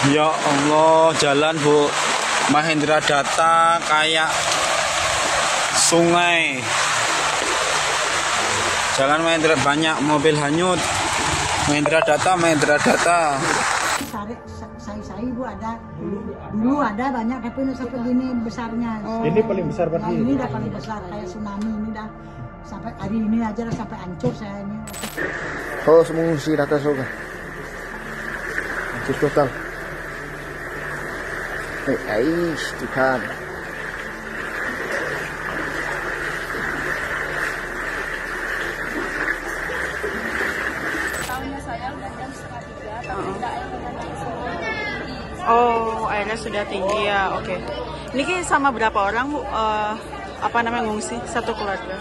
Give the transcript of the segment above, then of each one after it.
Ya Allah, jalan Bu Mahendra Data kayak sungai. Jalan Mahendra, banyak mobil hanyut. Mahendra Data. Saya Bu ada dulu ada banyak tapi ini sampai gini besarnya. Ini paling besar berarti. Nah, ini udah paling besar kayak tsunami ini dah sampai hari ini aja dah sampai hancur saya ini. Oh, mengungsi data soga. Hancur total. Aish, Tuhan. Tahunnya saya udah jam 2:30, tapi tidak Oh, airnya sudah tinggi ya, oke. Ini sama berapa orang Bu? Ngungsi satu keluarga?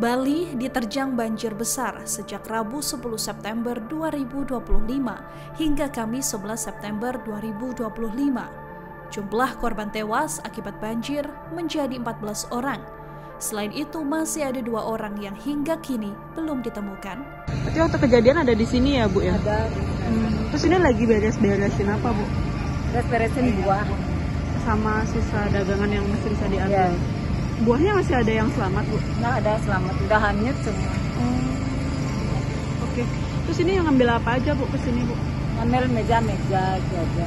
Bali diterjang banjir besar sejak Rabu 10 September 2025 hingga Kamis 11 September 2025. Jumlah korban tewas akibat banjir menjadi 14 orang. Selain itu masih ada 2 orang yang hingga kini belum ditemukan. Berarti waktu kejadian ada di sini ya Bu ya? ada. Terus ini lagi beres-beresin apa Bu? Beresin buah. Sama sisa dagangan yang masih bisa diambil. Ya. Buahnya masih ada yang selamat Bu? Nah, ada selamat, udah hanyut semua. Oke. Terus ini yang ngambil apa aja Bu kesini Bu? Ngambil meja-meja itu aja.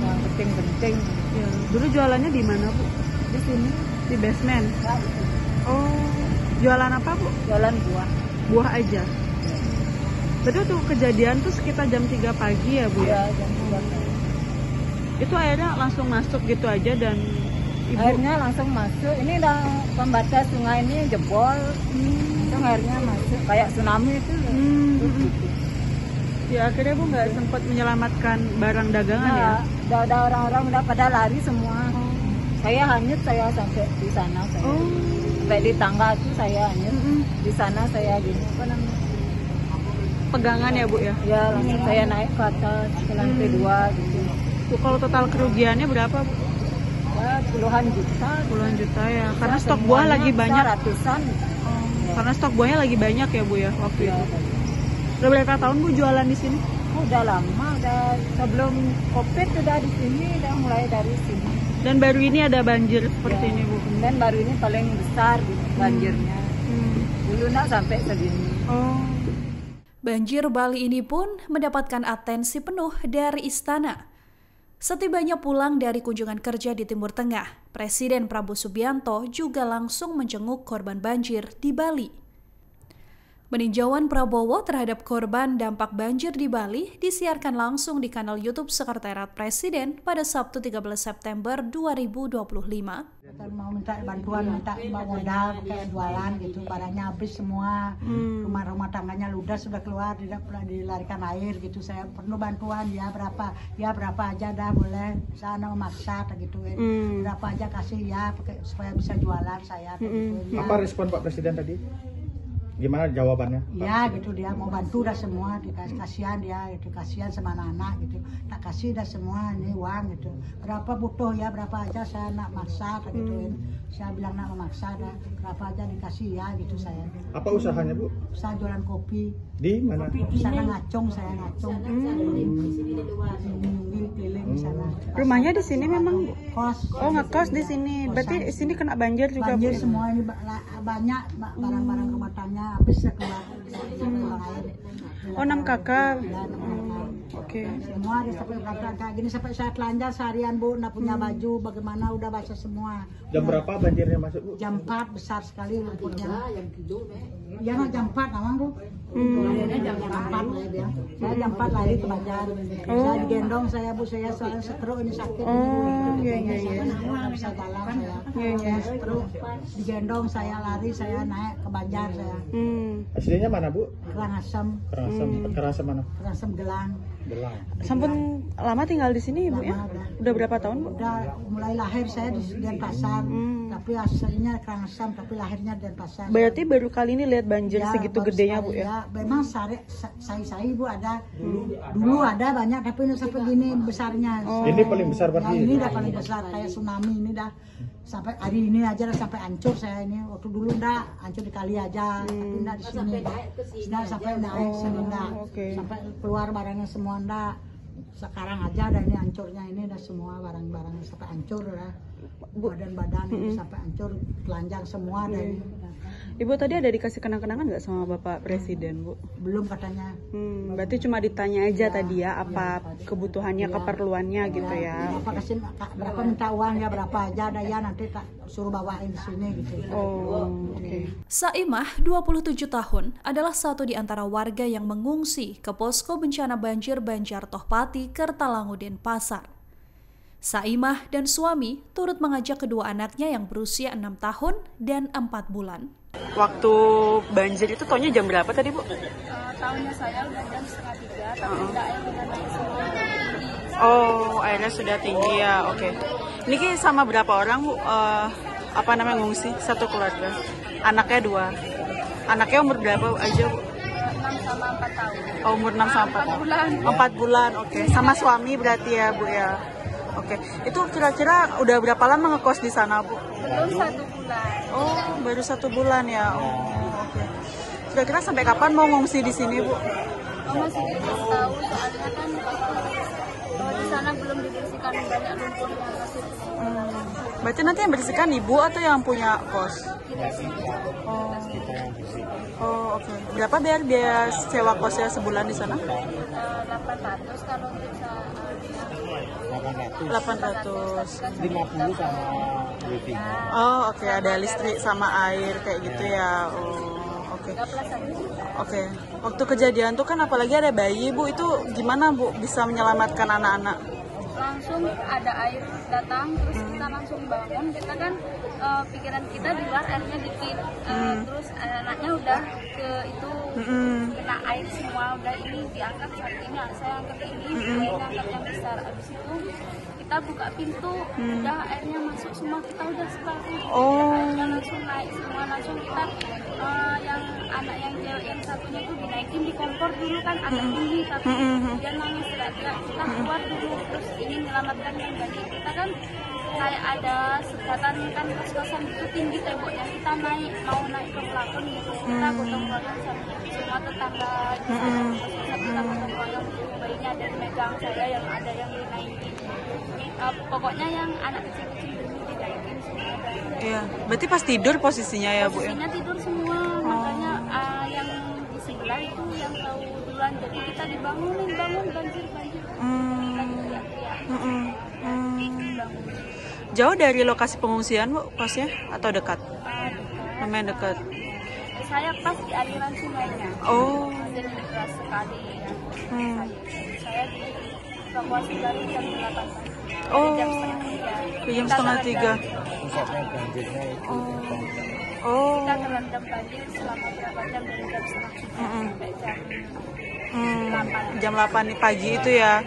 Yang penting-penting. Ya. Dulu jualannya di mana Bu? Di sini. Di basement? Nah, itu. Oh, jualan apa Bu? Jualan buah. Buah aja? Berarti waktu kejadian tuh sekitar jam 3 pagi ya Bu ya? Ya, jam 3 pagi. Itu airnya langsung masuk gitu aja dan Ibu... Airnya langsung masuk. Ini udah pembatas sungai ini jebol. Langsung airnya masuk kayak tsunami itu. Ya akhirnya Bu nggak sempat menyelamatkan barang dagangan ya? Udah orang-orang udah pada lari semua. Saya hanyut, saya sampai di sana saya. Sampai di tangga itu saya hanyut. Di sana saya gini apa namanya? Pegangan ya Bu ya? Ya langsung saya naik ke atas ke lantai 2 gitu. Bu, kalau total kerugiannya berapa Bu? Ya puluhan juta. Puluhan juta ya? Karena Ya, stok buah semuanya lagi bisa banyak. Ratusan. Karena stok buahnya lagi banyak ya Bu ya waktu Ya, itu? Udah berapa tahun Bu jualan di sini? udah lama, udah sebelum COVID udah di sini, udah mulai dari sini. Dan baru ini ada banjir seperti Ya, ini Bu? Dan baru ini paling besar gitu, banjirnya. Dulu nggak sampai segini. Oh. Banjir Bali ini pun mendapatkan atensi penuh dari istana. Setibanya pulang dari kunjungan kerja di Timur Tengah, Presiden Prabowo Subianto juga langsung menjenguk korban banjir di Bali. Peninjauan Prabowo terhadap korban dampak banjir di Bali disiarkan langsung di kanal YouTube Sekretariat Presiden pada Sabtu 13 September 2025. Mau minta bantuan, minta modal kayak jualan gitu, barangnya habis semua, rumah-rumah tangganya ludas sudah keluar, tidak pernah dilarikan air gitu. Saya perlu bantuan ya berapa aja dah boleh, sana memaksa gitu, berapa aja kasih ya supaya bisa jualan saya. Gitu, Apa respon Pak Presiden tadi? Gimana jawabannya? Ya gitu, dia mau bantu dah semua, kasihan dia, itu kasihan sama anak-anak gitu, tak kasih dah semua ini uang gitu, berapa butuh ya berapa aja saya nak maksa gitu, saya bilang nak memaksa dah berapa aja dikasih ya gitu saya. Apa usahanya Bu? Saya jualan kopi Di mana? di sana ngacung, saya ngacung keliling di sana. Rumahnya di sini memang Bu? Kos. Oh ngekos di sini, berarti di sini kena banjir juga Banjir Bu? semua ini banyak barang-barang rumah tangga habis keluar air. Oh 6 kakak. Ya, Oke. semua ada sampai berantakan kayak gini sampai saya telanjang seharian Bu, nggak punya baju, bagaimana udah basah semua. Jam berapa banjirnya masuk Bu? Jam 4 besar sekali lumpurnya. Ya nggak jam 4 namang Bu. Jam 4 dia. Saya jam 4 lari ke Banjar. Saya digendong saya Bu, saya soalnya stroke ini sakit. Iya. Nggak bisa jalan saya. Saya stroke, digendong saya lari, saya naik ke Banjar saya. Aslinya mana Bu? Karangasem, Karangasem mana? Karangasem Gelang. Belang. Sampun lama tinggal di sini Ibu ya? Lama, Udah berapa tahun Bu? Udah mulai lahir saya di Denpasar, tapi aslinya Karangasem, tapi lahirnya Denpasar. Berarti baru kali ini lihat banjir Ya, segitu baru gedenya sekali, Bu ya? Memang saya Bu ada dulu ada banyak tapi ini sampai gini besarnya. Ini paling besar Ya, berarti. ini udah paling besar kayak tsunami ini dah sampai hari ini aja lah, sampai hancur saya ini. Waktu dulu enggak hancur di kali aja, tapi enggak di sini. Enggak sampai naik sini enggak. Sampai keluar barangnya semua enggak. Sekarang aja ada ini hancurnya, ini udah semua barang-barangnya sampai hancur lah. Badan-badan ini sampai hancur, telanjang semua ada ini. Ibu tadi ada dikasih kenang-kenangan nggak sama Bapak Presiden, Bu? Belum katanya. Berarti cuma ditanya aja tadi ya, apa kebutuhannya, keperluannya gitu ya. Apa kasih berapa minta uang ya, berapa aja ada ya, nanti tak suruh bawain di sini gitu. Oh, oke. Saimah, 27 tahun, adalah satu di antara warga yang mengungsi ke posko bencana banjir Banjar Tohpati, Kertalangu, Denpasar. Saimah dan suami turut mengajak kedua anaknya yang berusia 6 tahun dan 4 bulan. Waktu banjir itu taunya jam berapa tadi, Bu? Tahunnya saya udah jam 2:30, tapi udah air udah naik semua. Oh, airnya sudah tinggi ya, oke. Ini sama berapa orang, Bu? Apa namanya ngungsi? Satu keluarga. Anaknya 2. Anaknya umur berapa aja, Bu? 6 sama 4 tahun. Oh, umur 6 sama 4 bulan. 4 bulan, oke. Sama suami berarti ya, Bu ya. Oke. Itu kira-kira udah berapa lama ngekos di sana, Bu? Belum 1 bulan. Oh, baru 1 bulan ya. Oh, oke. Kira-kira sampai kapan mau ngungsi di sini, Bu? Masih dikasih tahu soalnya kan bahwa di sana belum dibersihkan, banyak lumpurnya masih. Berarti nanti yang bersihkan Ibu atau yang punya kos? Oh, oke. Berapa biaya sewa kosnya sebulan di sana? 800 kalau bisa. 800. 50 sama wifi. Oh, oke. Ada listrik sama air kayak gitu ya. Oh, oke. Oke. Waktu kejadian tuh kan apalagi ada bayi, Bu, itu gimana, Bu, bisa menyelamatkan anak-anak? Langsung ada air datang, terus kita langsung bangun. Kita kan pikiran kita di luar airnya dikit, terus anaknya udah ke itu kena air semua, udah ini diangkat saat ini, saya angkat ini, saya angkat yang besar. Abis itu kita buka pintu, udah airnya masuk semua, kita udah separuh. Airnya langsung naik semua, langsung kita yang anak yang cewek yang satunya tuh dinaikin di kompor dulu kan agak tinggi, tapi dia nangis teriak-teriak, kita keluar dulu, terus ini menyelamatkan yang tadi. Kita kan kayak ada sekatan kan kos-kosan itu tinggi temboknya, kita mau naik ke pelakon gitu, kita gotong royong sama semua tetangga di sana, kos-kosan kita gotong royong, bayinya ada yang megang, saya yang ada yang dinaikin. Pokoknya yang anak kecil-kecil dulu dinaikin semua. Iya, berarti pas tidur posisinya ya, Bu? Posisinya tidur semua, makanya yang di sebelah itu yang tahu duluan, jadi kita dibangunin, bangun banjir. Kita teriak-teriak. Jauh dari lokasi pengungsian, Bu, kosnya? Atau dekat? Lumayan dekat. Saya pas di aliran sungainya. Oh. Jadi deras sekali ya. Saya dievakuasi baru jam 8. Oh. Jam setengah 3. Jam setengah 3. Pusatnya banjirnya itu. Oh. Kita terendam banjir selama berapa jam, dari jam setengah 3 sampai jam 8. Jam 8 nih pagi itu ya.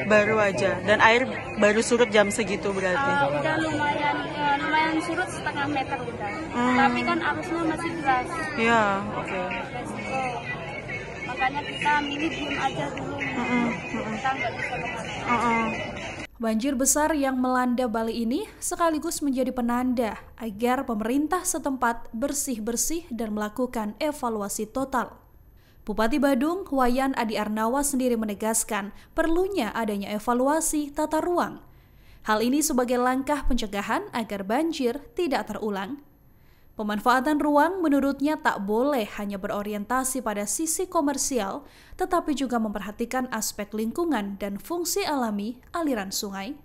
Baru aja. Dan air baru surut jam segitu berarti. Udah lumayan surut setengah meter udah. Tapi kan arusnya masih deras. Iya, oke. Resiko. Makanya kita milih diem aja dulu. Kita nggak bisa kemana. Banjir besar yang melanda Bali ini sekaligus menjadi penanda agar pemerintah setempat bersih-bersih dan melakukan evaluasi total. Bupati Badung, Wayan Adi Arnawa sendiri menegaskan perlunya adanya evaluasi tata ruang. Hal ini sebagai langkah pencegahan agar banjir tidak terulang. Pemanfaatan ruang menurutnya tak boleh hanya berorientasi pada sisi komersial, tetapi juga memperhatikan aspek lingkungan dan fungsi alami aliran sungai.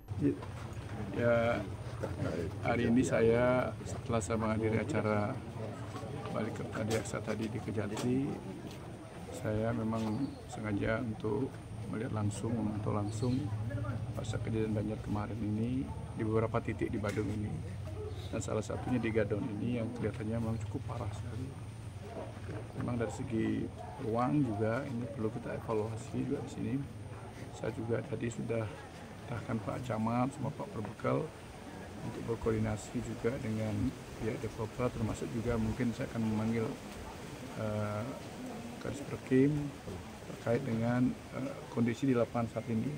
Ya, hari ini saya setelah saya menghadiri acara balik ke Kadiaksa tadi di Kejati, saya memang sengaja untuk melihat langsung, memantau langsung pasca kejadian banjir kemarin ini di beberapa titik di Badung ini. Dan salah satunya di Gadon ini yang kelihatannya memang cukup parah sekali. Memang dari segi ruang juga ini perlu kita evaluasi juga di sini. Saya juga tadi sudah tahkan Pak Camat sama Pak Perbekal untuk berkoordinasi juga dengan pihak developer, termasuk juga mungkin saya akan memanggil Kadis Perkim terkait dengan kondisi di lapangan saat ini.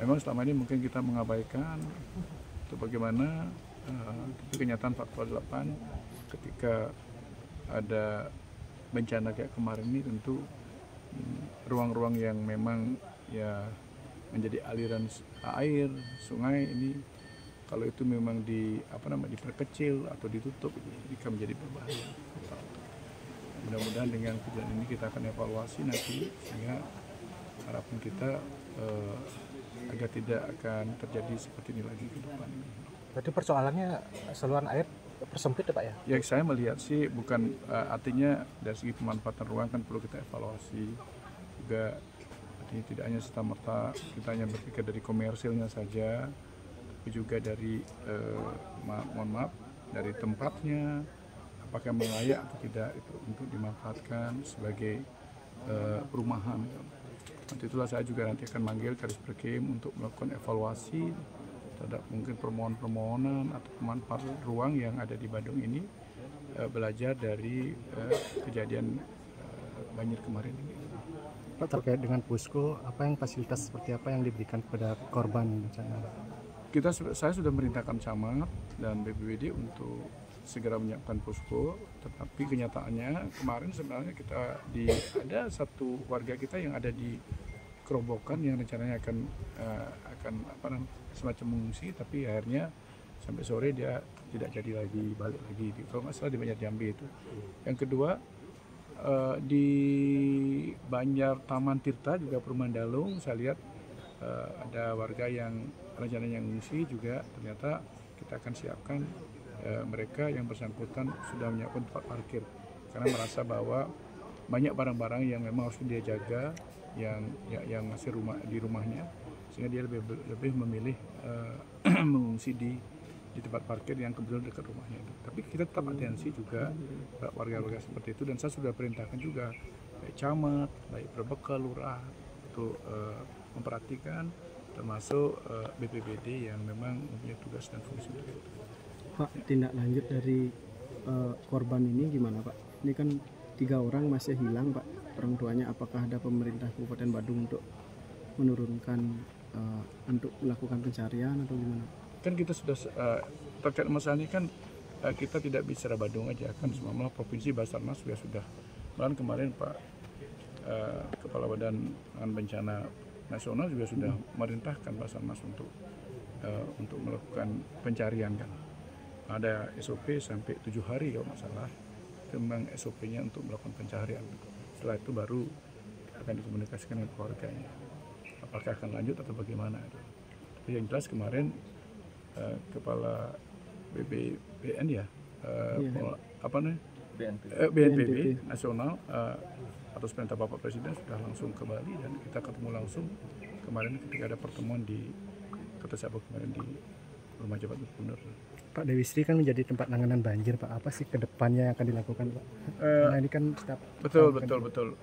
Memang selama ini mungkin kita mengabaikan untuk bagaimana Tapi kenyataan faktor 8 ketika ada bencana kayak kemarin ini tentu ruang-ruang yang memang ya menjadi aliran air sungai ini, kalau itu memang diperkecil atau ditutup, ini akan menjadi berbahaya. Mudah-mudahan dengan kejadian ini kita akan evaluasi nanti, sehingga harapan kita agar tidak akan terjadi seperti ini lagi ke depan. Berarti persoalannya saluran air persempit ya Pak ya? Ya, saya melihat sih bukan artinya dari segi pemanfaatan ruang kan perlu kita evaluasi juga. Artinya tidak hanya serta-merta kita hanya berpikir dari komersilnya saja, tapi juga dari dari tempatnya, apakah layak atau tidak itu untuk dimanfaatkan sebagai perumahan. Nanti itulah saya juga nanti akan manggil Kadis Perkim untuk melakukan evaluasi terhadap mungkin permohonan-permohonan atau pemanfaatan ruang yang ada di Badung ini, belajar dari kejadian banjir kemarin ini. Pak, terkait dengan posko, apa yang fasilitas seperti apa yang diberikan kepada korban bencana? Saya sudah merintahkan Camat dan BPBD untuk segera menyiapkan posko, tetapi kenyataannya kemarin sebenarnya ada satu warga kita yang ada di Kerobokan yang rencananya akan semacam mengungsi, tapi akhirnya sampai sore dia tidak jadi lagi balik lagi. Kalau nggak salah di Banjar Jambi itu. Yang kedua di Banjar Taman Tirta juga Perumahan Dalung, saya lihat ada warga yang rencananya mengungsi juga. Ternyata kita akan siapkan mereka yang bersangkutan sudah menyiapkan tempat parkir karena merasa bahwa banyak barang-barang yang memang harus dia jaga yang masih di rumahnya, sehingga dia lebih memilih mengungsi di tempat parkir yang kebetulan dekat rumahnya itu. Tapi kita tetap atensi juga warga-warga seperti itu, dan saya sudah perintahkan juga baik Camat, baik Berbekal, Lurah untuk memperhatikan, termasuk BPBD yang memang mempunyai tugas dan fungsi untuk itu. Pak, tindak lanjut dari korban ini gimana Pak? Ini kan 3 orang masih hilang Pak, orang tuanya. Apakah ada pemerintah Kabupaten Badung untuk menurunkan untuk melakukan pencarian atau gimana? Kan kita sudah terkait masalah ini kan kita tidak bicara Badung aja kan, semua provinsi Basarnas sudah. Bahkan kemarin Pak Kepala Badan Bencana Nasional juga sudah merintahkan Basarnas untuk melakukan pencarian kan. Ada SOP sampai 7 hari kalau nggak salah, itu memang SOP-nya untuk melakukan pencarian. Setelah itu baru akan dikomunikasikan dengan keluarganya, apakah akan lanjut atau bagaimana. Tapi yang jelas kemarin Kepala BNPB BNPB Nasional atas perintah Bapak Presiden sudah langsung ke Bali, dan kita ketemu langsung kemarin ketika ada pertemuan di Kota Sabah kemarin di Rumah Jabatan Gubernur. Pak, Dewi Sri kan menjadi tempat penanganan banjir Pak. Apa sih kedepannya yang akan dilakukan Pak? Nah ini kan betul.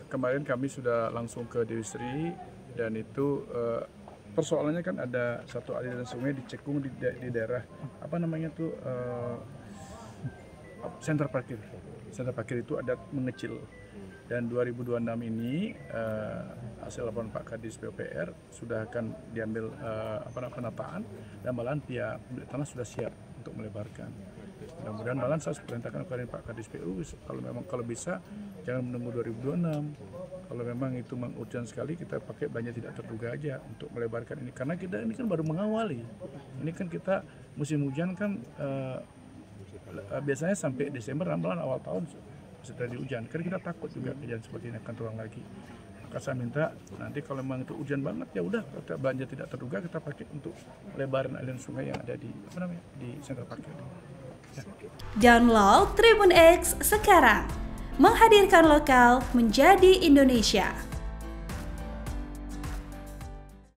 Kemarin kami sudah langsung ke Dewi Sri, dan itu persoalannya kan ada satu aliran sungai di Cekung di daerah sentra parkir. Sentra parkir itu ada mengecil, dan 2026 ini hasil laporan Pak Kadis PUPR sudah akan diambil penataan, dan malahan pihak pemilik tanah sudah siap untuk melebarkan. Mudah-mudahan malahan saya perintahkan kepada Pak Kadis PU kalau bisa jangan menunggu 2026. Kalau memang itu urgent sekali, kita pakai belanja tidak terduga aja untuk melebarkan ini, karena kita ini kan baru mengawali. Ini kan kita musim hujan kan biasanya sampai Desember, malahan awal tahun setelah hujan. Karena kita takut juga kejadian seperti ini akan terulang lagi. Maka saya minta nanti kalau memang itu hujan banget, ya udah kita belanja tidak terduga, kita pakai untuk lebaran aliran sungai yang ada di sentra parkir. Ya. Download Tribun X sekarang, menghadirkan lokal menjadi Indonesia.